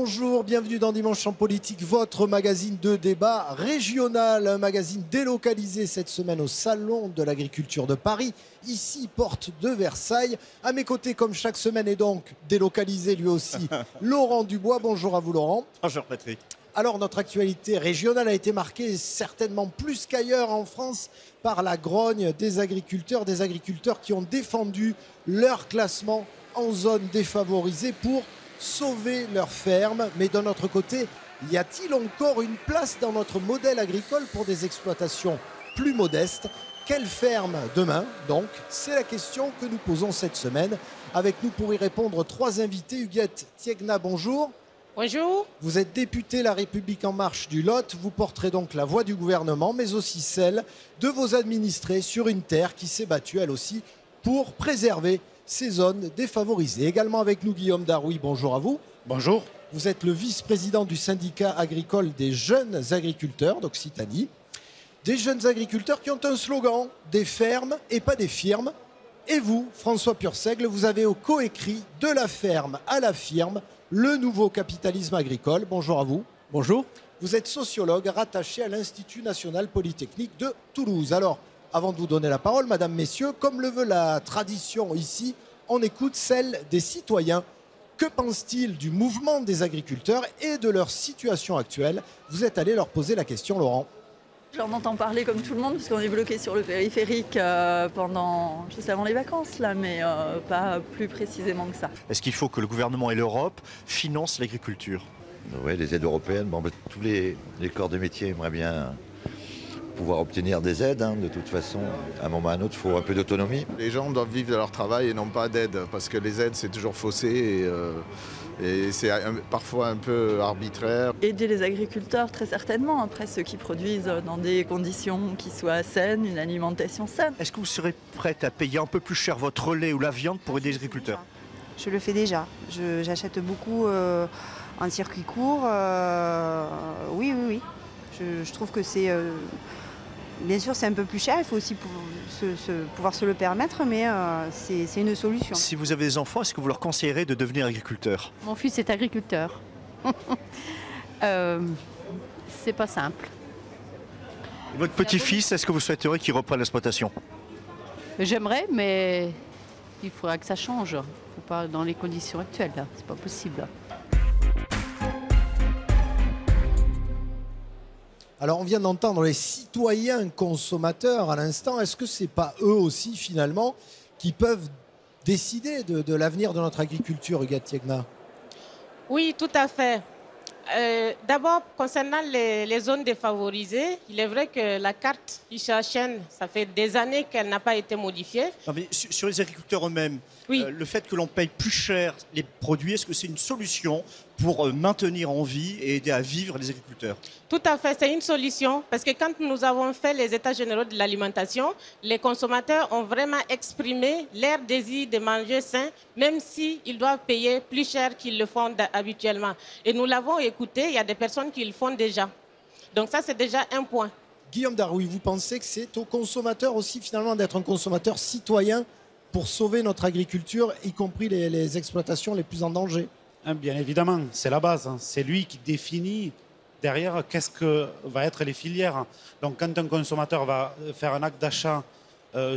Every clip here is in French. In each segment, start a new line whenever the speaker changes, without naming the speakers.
Bonjour, bienvenue dans Dimanche en politique, votre magazine de débat régional, un magazine délocalisé cette semaine au Salon de l'Agriculture de Paris, ici, porte de Versailles. À mes côtés, comme chaque semaine, est donc délocalisé lui aussi, Laurent Dubois. Bonjour à vous, Laurent.
Bonjour Patrick.
Alors, notre actualité régionale a été marquée certainement plus qu'ailleurs en France par la grogne des agriculteurs qui ont défendu leur classement en zone défavorisée pour sauver leur ferme. Mais d'un autre côté, y a-t-il encore une place dans notre modèle agricole pour des exploitations plus modestes? Quelle ferme demain? Donc, c'est la question que nous posons cette semaine. Avec nous pour y répondre, trois invités. Huguette Tiegna, bonjour.
Bonjour.
Vous êtes député La République En Marche du Lot. Vous porterez donc la voix du gouvernement, mais aussi celle de vos administrés sur une terre qui s'est battue, elle aussi, pour préserver ces zones défavorisées. Également avec nous, Guillaume Darouy. Bonjour à vous.
Bonjour.
Vous êtes le vice-président du syndicat agricole des jeunes agriculteurs d'Occitanie. Des jeunes agriculteurs qui ont un slogan, des fermes et pas des firmes. Et vous, François Purseigle, vous avez coécrit De la ferme à la firme, le nouveau capitalisme agricole. Bonjour à vous.
Bonjour.
Vous êtes sociologue rattaché à l'Institut national polytechnique de Toulouse. Alors, avant de vous donner la parole, mesdames, messieurs, comme le veut la tradition ici, on écoute celle des citoyens. Que pensent-ils du mouvement des agriculteurs et de leur situation actuelle? Vous êtes allé leur poser la question, Laurent.
J'en entends parler comme tout le monde, puisqu'on est bloqué sur le périphérique pendant juste avant les vacances, là, mais pas plus précisément que ça.
Est-ce qu'il faut que le gouvernement et l'Europe financent l'agriculture?
Oui, les aides européennes, tous les corps de métier aimeraient bien pouvoir obtenir des aides. De toute façon, à un moment ou à un autre, il faut un peu d'autonomie.
Les gens doivent vivre de leur travail et non pas d'aide, parce que les aides, c'est toujours faussé et c'est parfois un peu arbitraire.
Aider les agriculteurs, très certainement, après ceux qui produisent dans des conditions qui soient saines, une alimentation saine.
Est-ce que vous serez prête à payer un peu plus cher votre lait ou la viande pour aider les agriculteurs?
Je le fais déjà. J'achète beaucoup en circuit court. Oui. Je trouve que c'est... bien sûr, c'est un peu plus cher, il faut aussi pouvoir se le permettre, mais c'est une solution.
Si vous avez des enfants, est-ce que vous leur conseillerez de devenir agriculteur?
Mon fils est agriculteur. C'est pas simple.
Et votre petit-fils, est-ce que vous souhaiteriez qu'il reprenne l'exploitation?
J'aimerais, mais il faudra que ça change. Faut pas dans les conditions actuelles, là. C'est pas possible.
Alors, on vient d'entendre les citoyens consommateurs à l'instant. Est-ce que ce n'est pas eux aussi, finalement, qui peuvent décider de l'avenir de notre agriculture, Huguette Tiegna?
Oui, tout à fait. D'abord, concernant les zones défavorisées, il est vrai que la carte ICHN, ça fait des années qu'elle n'a pas été modifiée.
Non, mais sur les agriculteurs eux-mêmes,
oui.
Le fait que l'on paye plus cher les produits, est-ce que c'est une solution pour maintenir en vie et aider à vivre les agriculteurs?
Tout à fait, c'est une solution parce que quand nous avons fait les états généraux de l'alimentation, les consommateurs ont vraiment exprimé leur désir de manger sain, même s'ils doivent payer plus cher qu'ils le font habituellement. Et nous l'avons écouté, il y a des personnes qui le font déjà. Donc ça, c'est déjà un point.
Guillaume Darouy, vous pensez que c'est aux consommateurs aussi, finalement, d'être un consommateur citoyen pour sauver notre agriculture, y compris les exploitations les plus en danger?
Bien évidemment, c'est la base. C'est lui qui définit derrière qu'est-ce que vont être les filières. Donc quand un consommateur va faire un acte d'achat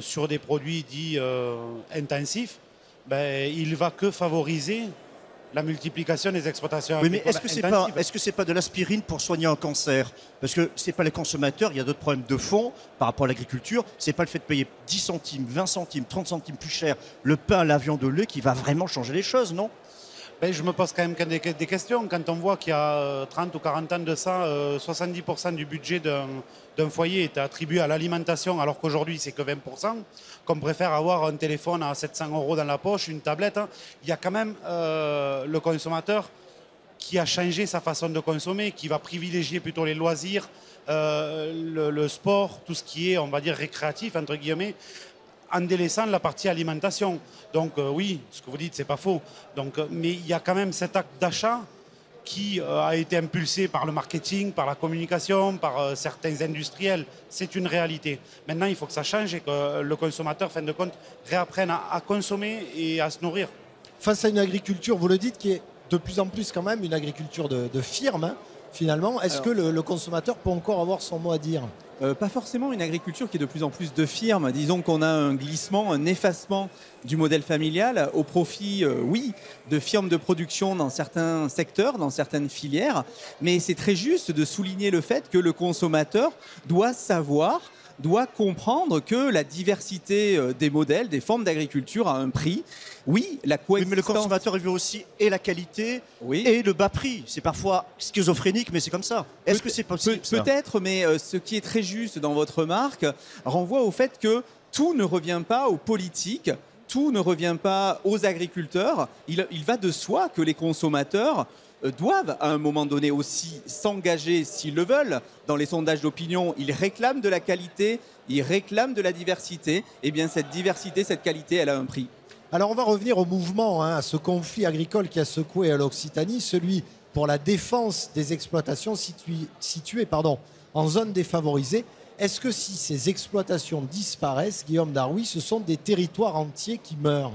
sur des produits dits intensifs, il ne va que favoriser la multiplication des exploitations
agricoles. Oui, mais est-ce que c'est pas de l'aspirine pour soigner un cancer? Parce que c'est pas les consommateurs, il y a d'autres problèmes de fond par rapport à l'agriculture. C'est pas le fait de payer 10 centimes, 20 centimes, 30 centimes plus cher le pain, la viande, le lait qui va vraiment changer les choses, non?
Je me pose quand même des questions. Quand on voit qu'il y a 30 ou 40 ans de ça, 70% du budget d'un foyer est attribué à l'alimentation, alors qu'aujourd'hui, c'est que 20%, qu'on préfère avoir un téléphone à 700 € dans la poche, une tablette. Il y a quand même le consommateur qui a changé sa façon de consommer, qui va privilégier plutôt les loisirs, le sport, tout ce qui est, on va dire, récréatif, entre guillemets, en délaissant la partie alimentation. Donc oui, ce que vous dites, c'est pas faux. Mais il y a quand même cet acte d'achat qui a été impulsé par le marketing, par la communication, par certains industriels. C'est une réalité. Maintenant, il faut que ça change et que le consommateur, fin de compte, réapprenne à consommer et à se nourrir.
Face à une agriculture, vous le dites, qui est de plus en plus quand même une agriculture de firme, hein, finalement. Est-ce que le consommateur peut encore avoir son mot à dire ?
Pas forcément une agriculture qui est de plus en plus de firmes. Disons qu'on a un glissement, un effacement du modèle familial au profit, oui, de firmes de production dans certains secteurs, dans certaines filières. Mais c'est très juste de souligner le fait que le consommateur doit savoir, doit comprendre que la diversité des modèles, des formes d'agriculture a un prix. Oui, la coexistence...
Oui, mais le consommateur il veut aussi et la qualité et le bas prix. C'est parfois schizophrénique, mais c'est comme ça. Est-ce que c'est possible ça ?
Peut-être, mais ce qui est très juste dans votre remarque renvoie au fait que tout ne revient pas aux politiques, tout ne revient pas aux agriculteurs. Il va de soi que les consommateurs doivent à un moment donné aussi s'engager, s'ils le veulent, dans les sondages d'opinion. Ils réclament de la qualité, ils réclament de la diversité. Eh bien, cette diversité, cette qualité, elle a un prix.
Alors on va revenir au mouvement, hein, à ce conflit agricole qui a secoué l'Occitanie, celui pour la défense des exploitations situées en zone défavorisée. Est-ce que si ces exploitations disparaissent, Guillaume Darrouy, ce sont des territoires entiers qui meurent ?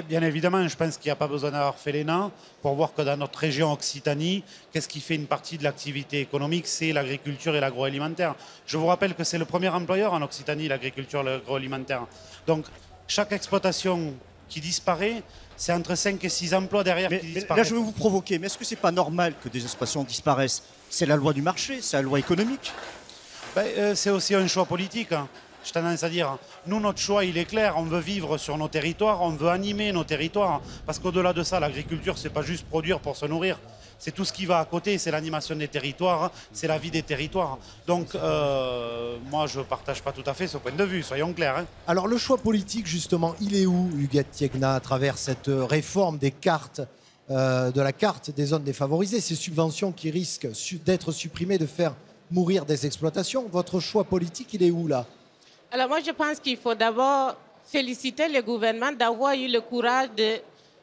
Bien évidemment, je pense qu'il n'y a pas besoin d'avoir fait l'ENA pour voir que dans notre région Occitanie, qu'est-ce qui fait une partie de l'activité économique ? C'est l'agriculture et l'agroalimentaire. Je vous rappelle que c'est le premier employeur en Occitanie, l'agriculture et l'agroalimentaire. Donc, chaque exploitation qui disparaît, c'est entre 5 et 6 emplois derrière qui disparaissent.
Là, je veux vous provoquer, mais est-ce que ce n'est pas normal que des exploitations disparaissent ? C'est la loi du marché, c'est la loi économique.
C'est aussi un choix politique, hein. J'ai tendance à dire, nous, notre choix, il est clair. On veut vivre sur nos territoires, on veut animer nos territoires. Parce qu'au-delà de ça, l'agriculture, c'est pas juste produire pour se nourrir. C'est tout ce qui va à côté, c'est l'animation des territoires, c'est la vie des territoires. Donc, moi, je ne partage pas tout à fait ce point de vue, soyons clairs. Hein.
Alors, le choix politique, justement, il est où, Huguette Tiegna, à travers cette réforme des cartes, de la carte des zones défavorisées, ces subventions qui risquent d'être supprimées, de faire mourir des exploitations? Votre choix politique, il est où, là?
Alors moi, je pense qu'il faut d'abord féliciter le gouvernement d'avoir eu le courage de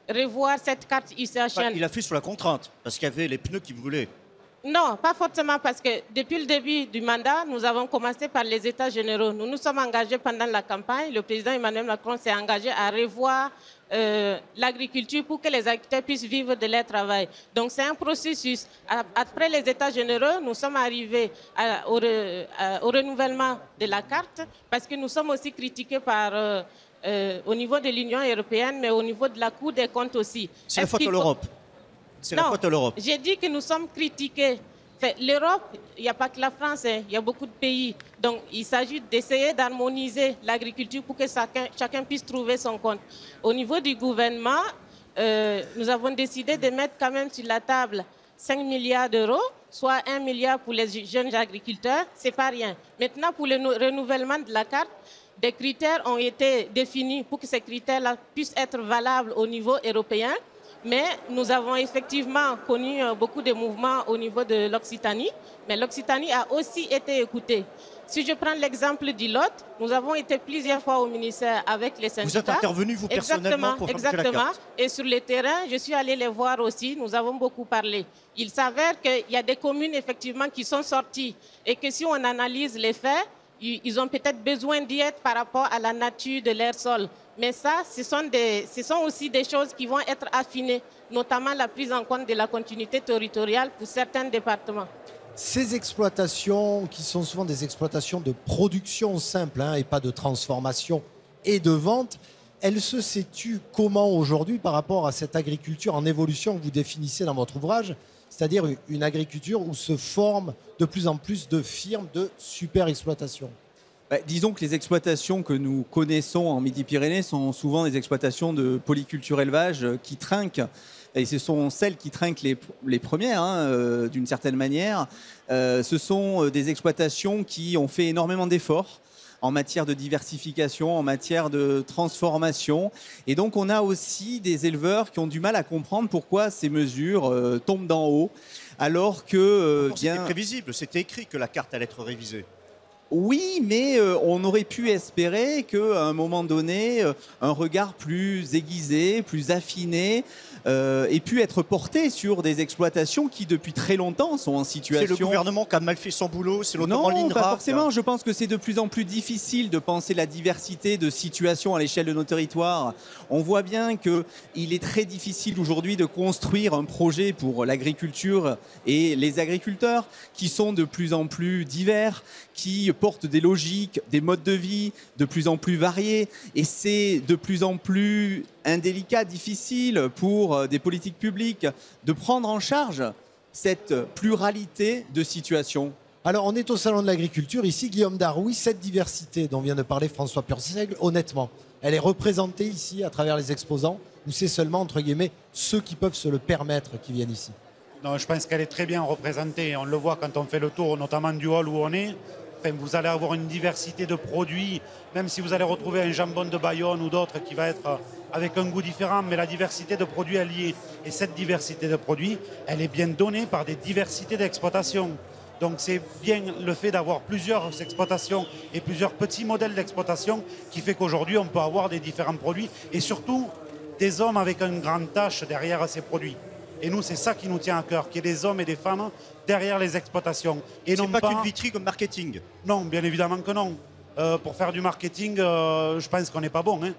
revoir cette carte UCHN.
Il a fait sous la contrainte, parce qu'il y avait les pneus qui brûlaient.
Non, pas forcément, parce que depuis le début du mandat, nous avons commencé par les États généraux. Nous nous sommes engagés pendant la campagne. Le président Emmanuel Macron s'est engagé à revoir l'agriculture pour que les agriculteurs puissent vivre de leur travail. Donc c'est un processus. Après les États généraux, nous sommes arrivés au renouvellement de la carte, parce que nous sommes aussi critiqués au niveau de l'Union européenne, mais au niveau de la Cour des comptes aussi.
C'est la faute à l'Europe. C'est la faute à l'Europe.
J'ai dit que nous sommes critiqués. L'Europe, il n'y a pas que la France, hein, il y a beaucoup de pays. Donc, il s'agit d'essayer d'harmoniser l'agriculture pour que chacun puisse trouver son compte. Au niveau du gouvernement, nous avons décidé de mettre quand même sur la table 5 milliards d'euros, soit 1 milliard pour les jeunes agriculteurs. Ce n'est pas rien. Maintenant, pour le renouvellement de la carte, des critères ont été définis pour que ces critères-là puissent être valables au niveau européen. Mais nous avons effectivement connu beaucoup de mouvements au niveau de l'Occitanie. Mais l'Occitanie a aussi été écoutée. Si je prends l'exemple du Lot, nous avons été plusieurs fois au ministère avec les syndicats.
Vous êtes intervenu, vous, personnellement, pour fabriquer la carte.
Et sur le terrain, je suis allée les voir aussi. Nous avons beaucoup parlé. Il s'avère qu'il y a des communes, effectivement, qui sont sorties. Et que si on analyse les faits, ils ont peut-être besoin d'aide par rapport à la nature de leur sol. Mais ça, ce sont aussi des choses qui vont être affinées, notamment la prise en compte de la continuité territoriale pour certains départements.
Ces exploitations, qui sont souvent des exploitations de production simple, hein, et pas de transformation et de vente, elles se situent comment aujourd'hui par rapport à cette agriculture en évolution que vous définissez dans votre ouvrage, c'est-à-dire une agriculture où se forment de plus en plus de firmes de super exploitation?
Disons que les exploitations que nous connaissons en Midi-Pyrénées sont souvent des exploitations de polyculture élevage qui trinquent. Et ce sont celles qui trinquent les premières, hein, d'une certaine manière. Ce sont des exploitations qui ont fait énormément d'efforts en matière de diversification, en matière de transformation. Et donc, on a aussi des éleveurs qui ont du mal à comprendre pourquoi ces mesures tombent d'en haut, alors que...
C'était prévisible, c'était écrit que la carte allait être révisée.
Oui, mais on aurait pu espérer qu'à un moment donné, un regard plus aiguisé, plus affiné, ait pu être porté sur des exploitations qui, depuis très longtemps, sont en situation...
C'est le gouvernement qui a mal fait son boulot, c'est notamment l'INRA.
Non, pas forcément. Je pense que c'est de plus en plus difficile de penser la diversité de situations à l'échelle de nos territoires. On voit bien qu'il est très difficile aujourd'hui de construire un projet pour l'agriculture et les agriculteurs qui sont de plus en plus divers, qui portent des logiques, des modes de vie de plus en plus variés. Et c'est de plus en plus indélicat, difficile pour des politiques publiques de prendre en charge cette pluralité de situations.
Alors, on est au Salon de l'Agriculture. Ici, Guillaume Daroui, cette diversité dont vient de parler François Purseigle, honnêtement, elle est représentée ici à travers les exposants ou c'est seulement, entre guillemets, ceux qui peuvent se le permettre qui viennent ici?
Non, je pense qu'elle est très bien représentée. On le voit quand on fait le tour, notamment du hall où on est. Enfin, vous allez avoir une diversité de produits, même si vous allez retrouver un jambon de Bayonne ou d'autres qui va être avec un goût différent, mais la diversité de produits est liée. Et cette diversité de produits, elle est bien donnée par des diversités d'exploitation. Donc c'est bien le fait d'avoir plusieurs exploitations et plusieurs petits modèles d'exploitation qui fait qu'aujourd'hui on peut avoir des différents produits et surtout des hommes avec une grande tâche derrière ces produits. Et nous, c'est ça qui nous tient à cœur, qu'il y ait des hommes et des femmes derrière les exploitations. Et
non pas qu'une vitrine comme marketing.
Non, bien évidemment que non. Pour faire du marketing, je pense qu'on n'est pas bon. Hein,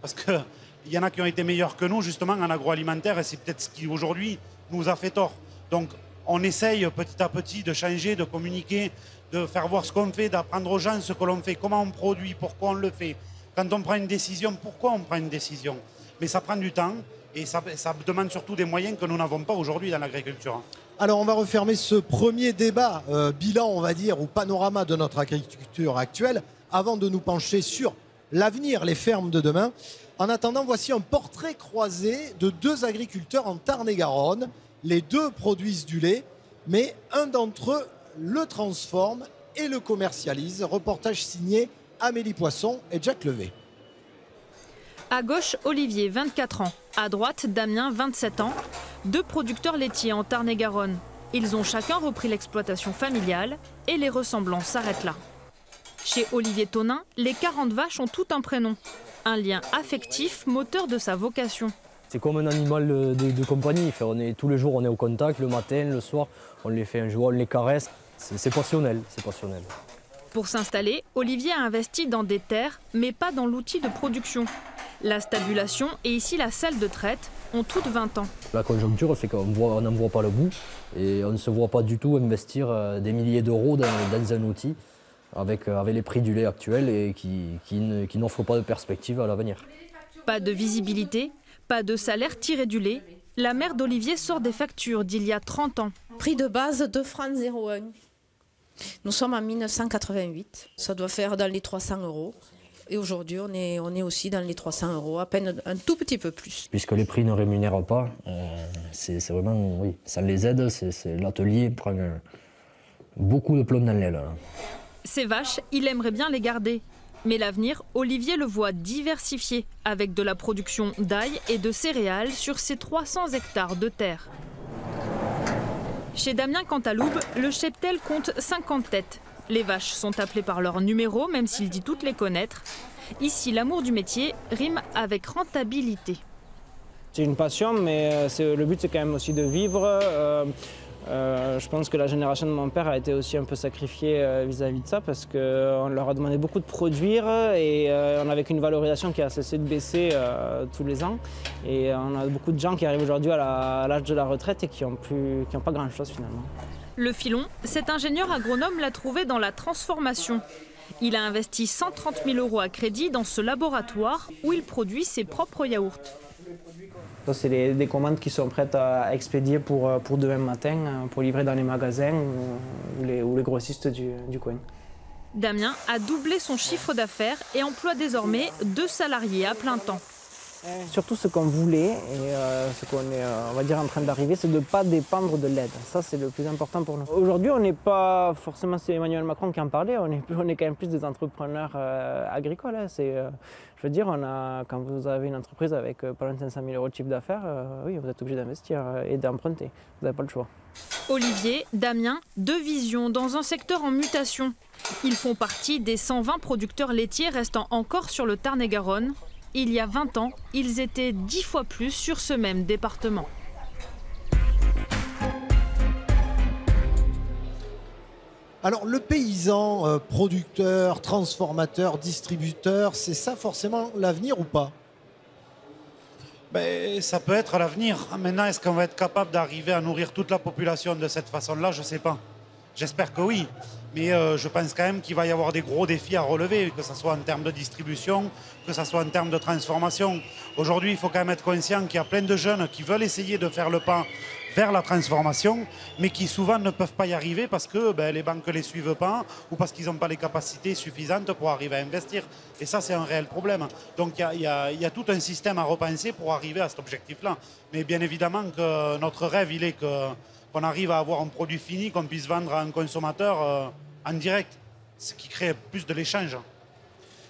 parce qu'il y en a qui ont été meilleurs que nous, justement, en agroalimentaire. Et c'est peut-être ce qui, aujourd'hui, nous a fait tort. Donc, on essaye petit à petit de changer, de communiquer, de faire voir ce qu'on fait, d'apprendre aux gens ce que l'on fait, comment on produit, pourquoi on le fait. Quand on prend une décision, pourquoi on prend une décision. Mais ça prend du temps. Et ça demande surtout des moyens que nous n'avons pas aujourd'hui dans l'agriculture.
Alors on va refermer ce premier débat, bilan on va dire, ou panorama de notre agriculture actuelle, avant de nous pencher sur l'avenir, les fermes de demain. En attendant, voici un portrait croisé de deux agriculteurs en Tarn-et-Garonne. Les deux produisent du lait, mais un d'entre eux le transforme et le commercialise. Reportage signé Amélie Poisson et Jacques Levé.
À gauche, Olivier, 24 ans. À droite, Damien, 27 ans. Deux producteurs laitiers en Tarn-et-Garonne. Ils ont chacun repris l'exploitation familiale et les ressemblances s'arrêtent là. Chez Olivier Tonin, les 40 vaches ont tout un prénom. Un lien affectif, moteur de sa vocation.
C'est comme un animal de compagnie. Tous les jours, on est au contact, le matin, le soir. On les fait un jour, on les caresse. C'est passionnel, c'est passionnel.
Pour s'installer, Olivier a investi dans des terres, mais pas dans l'outil de production. La stabulation et ici la salle de traite ont toutes 20 ans.
La conjoncture fait qu'on n'en voit pas le bout et on ne se voit pas du tout investir des milliers d'euros dans un outil avec les prix du lait actuels et qui n'offrent pas de perspective à l'avenir.
Pas de visibilité, pas de salaire tiré du lait. La mère d'Olivier sort des factures d'il y a 30 ans.
Prix de base 2,01 francs. Nous sommes en 1988, ça doit faire dans les 300 €. Et aujourd'hui, on est aussi dans les 300 €, à peine un tout petit peu plus.
Puisque les prix ne rémunèrent pas, c'est vraiment, oui, ça les aide, l'atelier prend beaucoup de plomb dans l'aile.
Ces vaches, il aimerait bien les garder. Mais l'avenir, Olivier le voit diversifié, avec de la production d'ail et de céréales sur ses 300 hectares de terre. Chez Damien Cantaloube, le cheptel compte 50 têtes. Les vaches sont appelées par leur numéro, même s'il dit toutes les connaître. Ici, l'amour du métier rime avec rentabilité.
C'est une passion, mais le but c'est quand même aussi de vivre. Je pense que la génération de mon père a été aussi un peu sacrifiée vis-à-vis de ça parce qu'on leur a demandé beaucoup de produire et on avait qu'une valorisation qui a cessé de baisser tous les ans. Et on a beaucoup de gens qui arrivent aujourd'hui à l'âge de la retraite et qui n'ont pas grand-chose finalement.
Le filon, cet ingénieur agronome l'a trouvé dans la transformation. Il a investi 130 000 € à crédit dans ce laboratoire où il produit ses propres yaourts.
Ça, c'est des commandes qui sont prêtes à expédier pour demain matin, pour livrer dans les magasins ou les grossistes du coin.
Damien a doublé son chiffre d'affaires et emploie désormais 2 salariés à plein temps.
Surtout ce qu'on voulait et ce qu'on est on va dire en train d'arriver, c'est de ne pas dépendre de l'aide. Ça, c'est le plus important pour nous. Aujourd'hui, on n'est pas forcément, c'est Emmanuel Macron qui en parlait, on est quand même plus des entrepreneurs agricoles. Hein. Je veux dire, quand vous avez une entreprise avec pas loin de 500 000 € de chiffre d'affaires, oui, vous êtes obligé d'investir et d'emprunter. Vous n'avez pas le choix.
Olivier, Damien, 2 visions dans un secteur en mutation. Ils font partie des 120 producteurs laitiers restant encore sur le Tarn-et-Garonne. Il y a 20 ans, ils étaient 10 fois plus sur ce même département.
Alors le paysan, producteur, transformateur, distributeur, c'est ça forcément l'avenir ou pas?
Ben, ça peut être l'avenir. Maintenant, est-ce qu'on va être capable d'arriver à nourrir toute la population de cette façon-là? Je ne sais pas. J'espère que oui. Mais je pense quand même qu'il va y avoir des gros défis à relever, que ce soit en termes de distribution, que ce soit en termes de transformation. Aujourd'hui, il faut quand même être conscient qu'il y a plein de jeunes qui veulent essayer de faire le pas vers la transformation, mais qui souvent ne peuvent pas y arriver parce que les banques ne les suivent pas ou parce qu'ils n'ont pas les capacités suffisantes pour arriver à investir. Et ça, c'est un réel problème. Donc il y a tout un système à repenser pour arriver à cet objectif-là. Mais bien évidemment que notre rêve, il est qu'on arrive à avoir un produit fini qu'on puisse vendre à un consommateur en direct, ce qui crée plus de l'échange.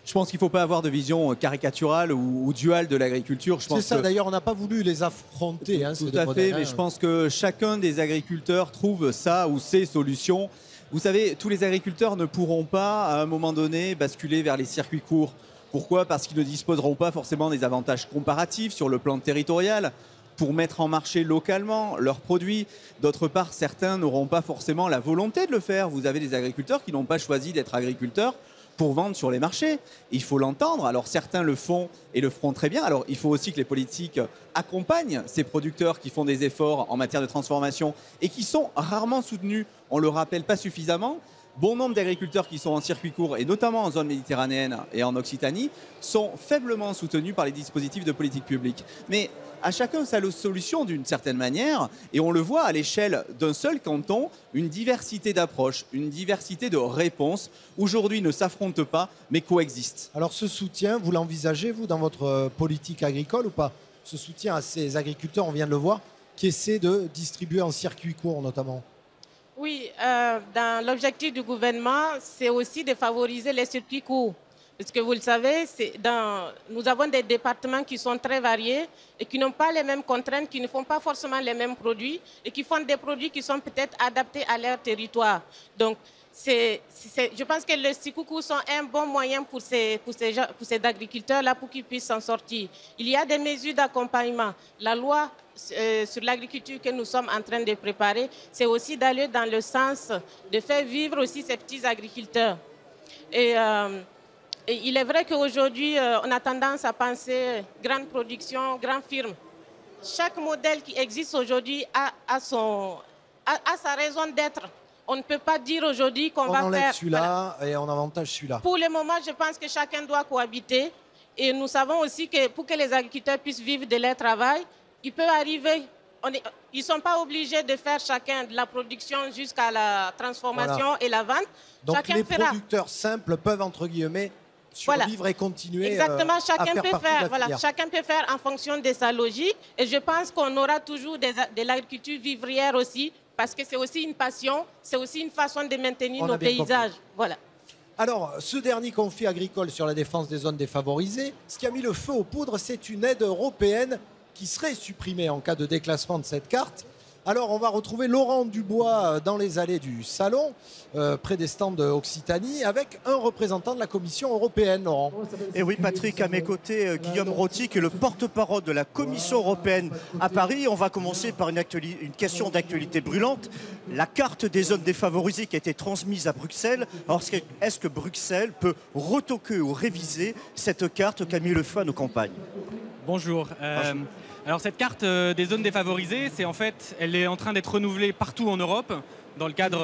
Je pense qu'il ne faut pas avoir de vision caricaturale ou duale de l'agriculture.
C'est ça, d'ailleurs, on n'a pas voulu les affronter. Hein,
tout à fait, mais je pense que chacun des agriculteurs trouve ça ou ses solutions. Vous savez, tous les agriculteurs ne pourront pas, à un moment donné, basculer vers les circuits courts. Pourquoi? Parce qu'ils ne disposeront pas forcément des avantages comparatifs sur le plan territorial pour mettre en marché localement leurs produits. D'autre part, certains n'auront pas forcément la volonté de le faire. Vous avez des agriculteurs qui n'ont pas choisi d'être agriculteurs pour vendre sur les marchés. Il faut l'entendre. Alors certains le font et le feront très bien. Alors il faut aussi que les politiques accompagnent ces producteurs qui font des efforts en matière de transformation et qui sont rarement soutenus. On ne le rappelle pas suffisamment. Bon nombre d'agriculteurs qui sont en circuit court, et notamment en zone méditerranéenne et en Occitanie, sont faiblement soutenus par les dispositifs de politique publique. Mais à chacun sa solution d'une certaine manière, et on le voit à l'échelle d'un seul canton, une diversité d'approches, une diversité de réponses, aujourd'hui ne s'affrontent pas, mais coexistent.
Alors ce soutien, vous l'envisagez, vous, dans votre politique agricole ou pas? Ce soutien à ces agriculteurs, on vient de le voir, qui essaient de distribuer en circuit court notamment.
Oui, dans l'objectif du gouvernement, c'est aussi de favoriser les circuits courts. Parce que vous le savez, nous avons des départements qui sont très variés et qui n'ont pas les mêmes contraintes, qui ne font pas forcément les mêmes produits et qui font des produits qui sont peut-être adaptés à leur territoire. Donc, je pense que les circuits courts sont un bon moyen pour ces agriculteurs-là pour qu'ils puissent s'en sortir. Il y a des mesures d'accompagnement. La loi sur l'agriculture que nous sommes en train de préparer, c'est aussi d'aller dans le sens de faire vivre aussi ces petits agriculteurs. Et il est vrai qu'aujourd'hui, on a tendance à penser grande production, grande firme. Chaque modèle qui existe aujourd'hui a sa raison d'être. On ne peut pas dire aujourd'hui qu'on va faire... On
enlève celui-là et on avantage celui-là.
Pour le moment, je pense que chacun doit cohabiter. Et nous savons aussi que pour que les agriculteurs puissent vivre de leur travail, il peut arriver... Ils ne sont pas obligés de faire chacun de la production jusqu'à la transformation et la vente.
Donc
chacun
les
fera.
producteurs simples peuvent, entre guillemets, survivre et continuer
Exactement, chacun
à faire
peut
partie
faire,
de la filière.
chacun peut faire en fonction de sa logique. Et je pense qu'on aura toujours de l'agriculture vivrière aussi, parce que c'est aussi une passion, c'est aussi une façon de maintenir nos paysages. Voilà.
Alors, ce dernier conflit agricole sur la défense des zones défavorisées, ce qui a mis le feu aux poudres, c'est une aide européenne qui serait supprimée en cas de déclassement de cette carte. Alors, on va retrouver Laurent Dubois dans les allées du salon, près des stands d'Occitanie, avec un représentant de la Commission européenne, Laurent.
Et oui, Patrick, à mes côtés, Guillaume Roty, qui est le porte-parole de la Commission européenne à Paris. On va commencer par une question d'actualité brûlante. La carte des zones défavorisées qui a été transmise à Bruxelles. Alors, est-ce que Bruxelles peut retoquer ou réviser cette carte qui a mis le feu à nos campagnes?
Bonjour. Alors cette carte des zones défavorisées, elle est en train d'être renouvelée partout en Europe dans le cadre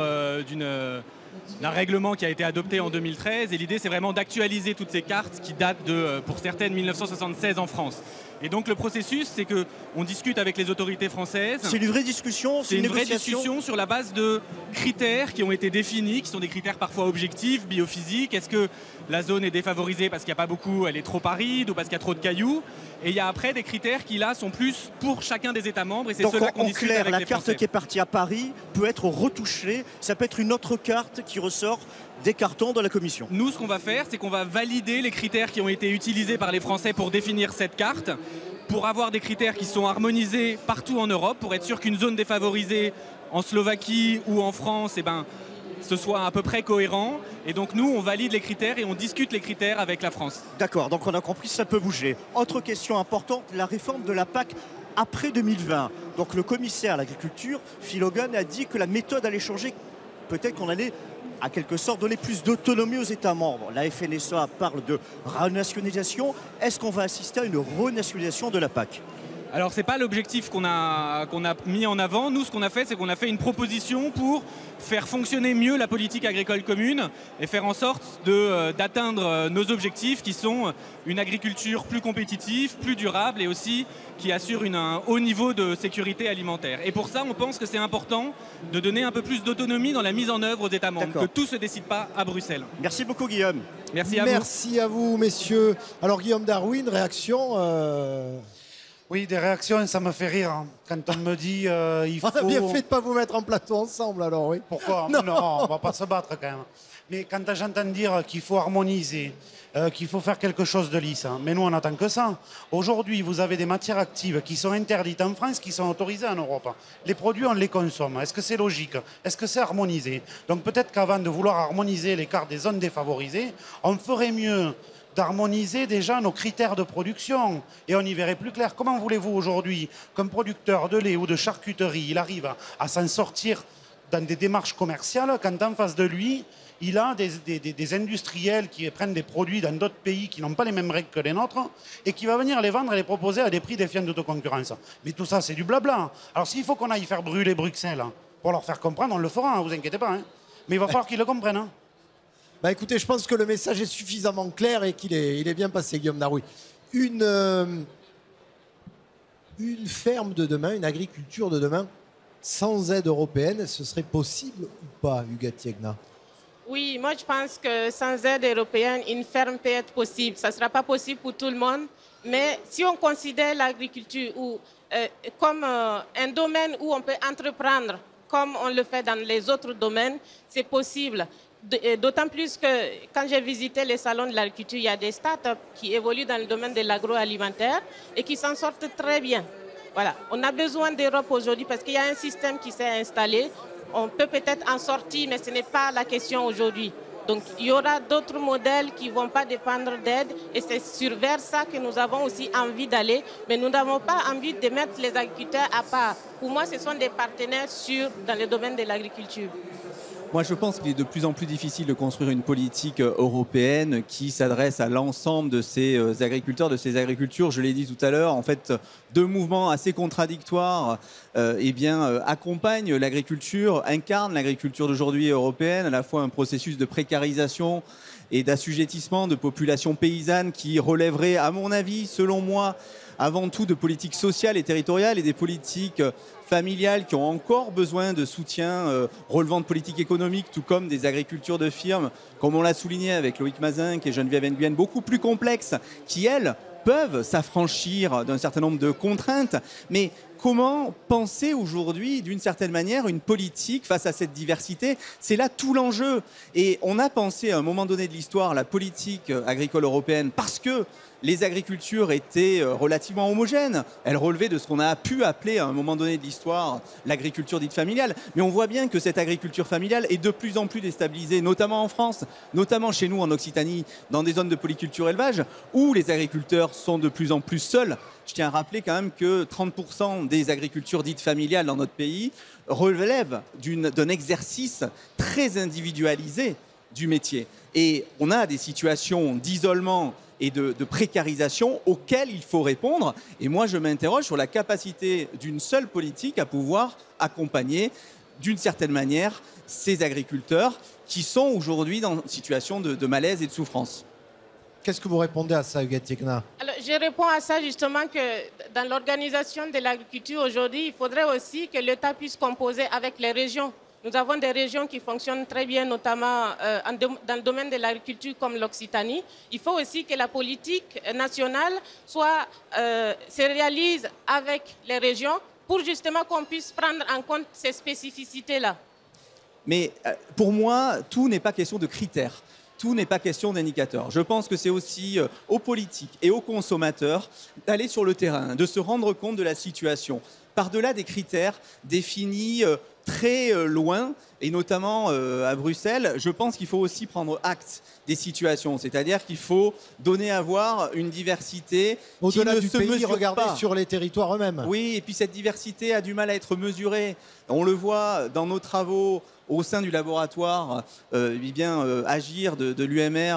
d'un règlement qui a été adopté en 2013. Et l'idée, c'est vraiment d'actualiser toutes ces cartes qui datent de, pour certaines, 1976 en France. Et donc le processus, c'est qu'on discute avec les autorités françaises.
C'est une vraie discussion,
c'est une vraie discussion sur la base de critères qui ont été définis, qui sont des critères parfois objectifs, biophysiques. Est-ce que la zone est défavorisée parce qu'il n'y a pas beaucoup, elle est trop aride ou parce qu'il y a trop de cailloux? Et il y a après des critères qui là sont plus pour chacun des États membres et c'est cela qu'on discute avec les Français.
La carte qui est partie à Paris peut être retouchée, ça peut être une autre carte qui ressort des cartons de la Commission.
Nous, ce qu'on va faire, c'est qu'on va valider les critères qui ont été utilisés par les Français pour définir cette carte, pour avoir des critères qui sont harmonisés partout en Europe, pour être sûr qu'une zone défavorisée en Slovaquie ou en France, ce soit à peu près cohérent. Et donc nous, on valide les critères et on discute les critères avec la France.
D'accord, donc on a compris, ça peut bouger. Autre question importante, la réforme de la PAC après 2020. Donc le commissaire à l'agriculture, Phil Hogan, a dit que la méthode allait changer. Peut-être qu'on allait, à quelque sorte, donner plus d'autonomie aux États membres. La FNSEA parle de renationalisation. Est-ce qu'on va assister à une renationalisation de la PAC ?
Alors, ce n'est pas l'objectif qu'on a mis en avant. Nous, ce qu'on a fait, c'est qu'on a fait une proposition pour faire fonctionner mieux la politique agricole commune et faire en sorte d'atteindre nos objectifs qui sont une agriculture plus compétitive, plus durable et aussi qui assure un haut niveau de sécurité alimentaire. Et pour ça, on pense que c'est important de donner un peu plus d'autonomie dans la mise en œuvre aux États membres, que tout ne se décide pas à Bruxelles.
Merci beaucoup, Guillaume.
Merci à vous.
Merci à vous, messieurs. Alors, Guillaume Darwin, réaction
Oui, des réactions, ça me fait rire. Hein. Quand on me dit il faut...
On a bien fait de ne pas vous mettre en plateau ensemble, alors oui.
Pourquoi? Non, on ne va pas se battre quand même. Mais quand j'entends dire qu'il faut harmoniser, qu'il faut faire quelque chose de lisse, hein, mais nous on n'attend que ça. Aujourd'hui, vous avez des matières actives qui sont interdites en France, qui sont autorisées en Europe. Les produits, on les consomme. Est-ce que c'est logique? Est-ce que c'est harmonisé? Donc peut-être qu'avant de vouloir harmoniser les cartes des zones défavorisées, on ferait mieux d'harmoniser déjà nos critères de production et on y verrait plus clair. Comment voulez-vous aujourd'hui qu'un producteur de lait ou de charcuterie, il arrive à s'en sortir dans des démarches commerciales quand en face de lui, il a des industriels qui prennent des produits dans d'autres pays qui n'ont pas les mêmes règles que les nôtres et qui va venir les vendre et les proposer à des prix défiant de toute concurrence. Mais tout ça, c'est du blabla. Alors s'il faut qu'on aille faire brûler Bruxelles pour leur faire comprendre, on le fera, ne vous inquiétez pas. Hein. Mais il va falloir qu'ils le comprennent. Hein.
Bah écoutez, je pense que le message est suffisamment clair et qu'il est bien passé, Guillaume Darwin. Une ferme de demain, une agriculture de demain, sans aide européenne, ce serait possible ou pas, Hugues Tiegna?
Oui, moi je pense que sans aide européenne, une ferme peut être possible. Ça ne sera pas possible pour tout le monde, mais si on considère l'agriculture comme un domaine où on peut entreprendre, comme on le fait dans les autres domaines, c'est possible. D'autant plus que quand j'ai visité les salons de l'agriculture, il y a des startups qui évoluent dans le domaine de l'agroalimentaire et qui s'en sortent très bien. Voilà. On a besoin d'Europe aujourd'hui parce qu'il y a un système qui s'est installé. On peut peut-être en sortir, mais ce n'est pas la question aujourd'hui. Donc il y aura d'autres modèles qui ne vont pas dépendre d'aide et c'est vers ça que nous avons aussi envie d'aller. Mais nous n'avons pas envie de mettre les agriculteurs à part. Pour moi, ce sont des partenaires sûrs dans le domaine de l'agriculture.
Moi, je pense qu'il est de plus en plus difficile de construire une politique européenne qui s'adresse à l'ensemble de ces agriculteurs, de ces agricultures. Je l'ai dit tout à l'heure, en fait, deux mouvements assez contradictoires accompagnent l'agriculture, incarnent l'agriculture d'aujourd'hui européenne, à la fois un processus de précarisation et d'assujettissement de populations paysannes qui relèverait, à mon avis, selon moi, avant tout de politiques sociales et territoriales et des politiques familiales qui ont encore besoin de soutien relevant de politiques économiques, tout comme des agricultures de firmes, comme on l'a souligné avec Loïc Mazin et Geneviève Nguyen, beaucoup plus complexes, qui, elles, peuvent s'affranchir d'un certain nombre de contraintes. Mais comment penser aujourd'hui, d'une certaine manière, une politique face à cette diversité? C'est là tout l'enjeu. Et on a pensé à un moment donné de l'histoire la politique agricole européenne parce que les agricultures étaient relativement homogènes. Elles relevaient de ce qu'on a pu appeler à un moment donné de l'histoire l'agriculture dite familiale. Mais on voit bien que cette agriculture familiale est de plus en plus déstabilisée, notamment en France, notamment chez nous en Occitanie, dans des zones de polyculture élevage, où les agriculteurs sont de plus en plus seuls. Je tiens à rappeler quand même que 30% des agricultures dites familiales dans notre pays relèvent d'un exercice très individualisé du métier. Et on a des situations d'isolement et de précarisation auxquelles il faut répondre. Et moi, je m'interroge sur la capacité d'une seule politique à pouvoir accompagner, d'une certaine manière, ces agriculteurs qui sont aujourd'hui dans une situation de malaise et de souffrance.
Qu'est-ce que vous répondez à ça, Huguette Hiekna?
Alors, je réponds à ça justement que dans l'organisation de l'agriculture aujourd'hui, il faudrait aussi que l'État puisse composer avec les régions. Nous avons des régions qui fonctionnent très bien, notamment dans le domaine de l'agriculture comme l'Occitanie. Il faut aussi que la politique nationale se réalise avec les régions pour justement qu'on puisse prendre en compte ces spécificités-là.
Mais pour moi, tout n'est pas question de critères. Tout n'est pas question d'indicateurs. Je pense que c'est aussi aux politiques et aux consommateurs d'aller sur le terrain, de se rendre compte de la situation. Par-delà des critères définis très loin, et notamment à Bruxelles, je pense qu'il faut aussi prendre acte des situations. C'est-à-dire qu'il faut donner à voir une diversité
au-delà du pays,
mesure
regardez
pas.
sur les territoires eux-mêmes.
Oui, et puis cette diversité a du mal à être mesurée. On le voit dans nos travaux au sein du laboratoire Agir de l'UMR,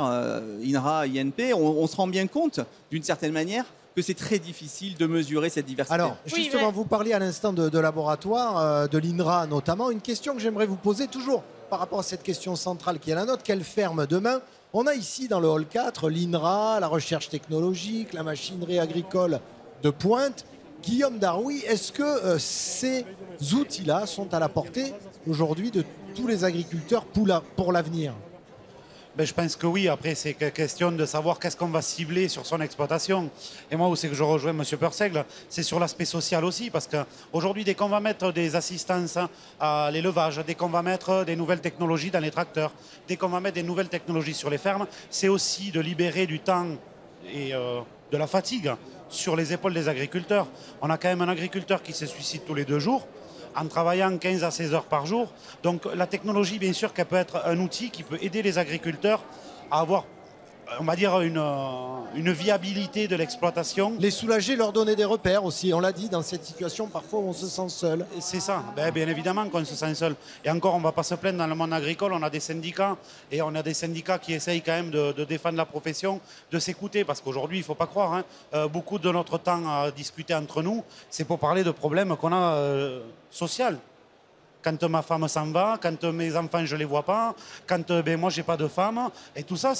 INRA, INP. On se rend bien compte, d'une certaine manière, que c'est très difficile de mesurer cette diversité.
Alors, justement, vous parliez à l'instant de laboratoire, de l'INRA notamment. Une question que j'aimerais vous poser toujours par rapport à cette question centrale qui est la nôtre. Quelle ferme demain? On a ici dans le hall 4 l'INRA, la recherche technologique, la machinerie agricole de pointe. Guillaume Darrouy, est-ce que ces outils-là sont à la portée aujourd'hui de tous les agriculteurs pour l'avenir?
Ben, je pense que oui. Après, c'est question de savoir qu'est-ce qu'on va cibler sur son exploitation. Et moi, où c'est que je rejoins M. Persègle, c'est sur l'aspect social aussi. Parce qu'aujourd'hui, dès qu'on va mettre des assistances à l'élevage, dès qu'on va mettre des nouvelles technologies dans les tracteurs, dès qu'on va mettre des nouvelles technologies sur les fermes, c'est aussi de libérer du temps et de la fatigue sur les épaules des agriculteurs. On a quand même un agriculteur qui se suicide tous les 2 jours, en travaillant 15 à 16 heures par jour. Donc la technologie, bien sûr, qu'elle peut être un outil qui peut aider les agriculteurs à avoir, on va dire, une viabilité de l'exploitation.
Les soulager, leur donner des repères aussi. On l'a dit, dans cette situation, parfois on se sent seul.
C'est ça, bien évidemment qu'on se sent seul. Et encore, on ne va pas se plaindre, dans le monde agricole, on a des syndicats, et on a des syndicats qui essayent quand même de défendre la profession, de s'écouter, parce qu'aujourd'hui, il ne faut pas croire, beaucoup de notre temps à discuter entre nous, c'est pour parler de problèmes qu'on a sociaux. Quand ma femme s'en va, quand mes enfants, je ne les vois pas, quand moi, je n'ai pas de femme, et tout ça,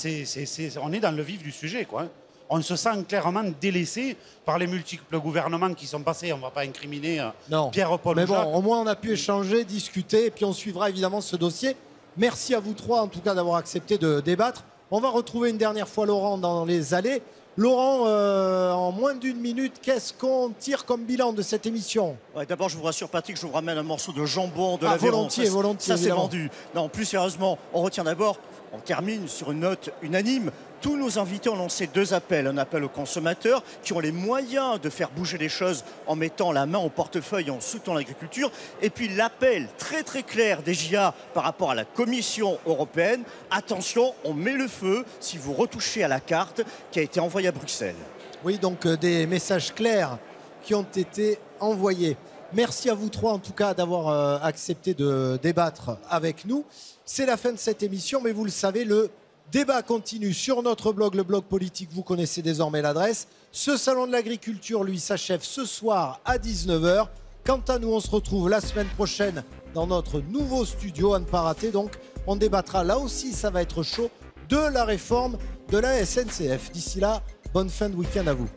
on est dans le vif du sujet, quoi. On se sent clairement délaissé par les multiples gouvernements qui sont passés. On ne va pas incriminer Pierre-Paul
Mais
ou Jacques.
bon, au moins on a pu échanger, discuter, et puis on suivra évidemment ce dossier. Merci à vous trois, en tout cas, d'avoir accepté de débattre. On va retrouver une dernière fois Laurent dans les allées. Laurent, en moins d'1 minute, qu'est-ce qu'on tire comme bilan de cette émission?
D'abord, je vous rassure, Patrick, je vous ramène un morceau de jambon de
l'Aveyron.
volontiers,
volontiers.
Ça, c'est vendu. Non, plus sérieusement, on retient d'abord, on termine sur une note unanime. Tous nos invités ont lancé 2 appels. Un appel aux consommateurs qui ont les moyens de faire bouger les choses en mettant la main au portefeuille et en soutenant l'agriculture. Et puis l'appel très très clair des JA par rapport à la Commission européenne. Attention, on met le feu si vous retouchez à la carte qui a été envoyée à Bruxelles.
Oui, donc des messages clairs qui ont été envoyés. Merci à vous trois en tout cas d'avoir accepté de débattre avec nous. C'est la fin de cette émission, mais vous le savez, le débat continue sur notre blog, le blog politique, vous connaissez désormais l'adresse. Ce salon de l'agriculture, lui, s'achève ce soir à 19 h. Quant à nous, on se retrouve la semaine prochaine dans notre nouveau studio, à ne pas rater. Donc, on débattra, là aussi, ça va être chaud, de la réforme de la SNCF. D'ici là, bonne fin de week-end à vous.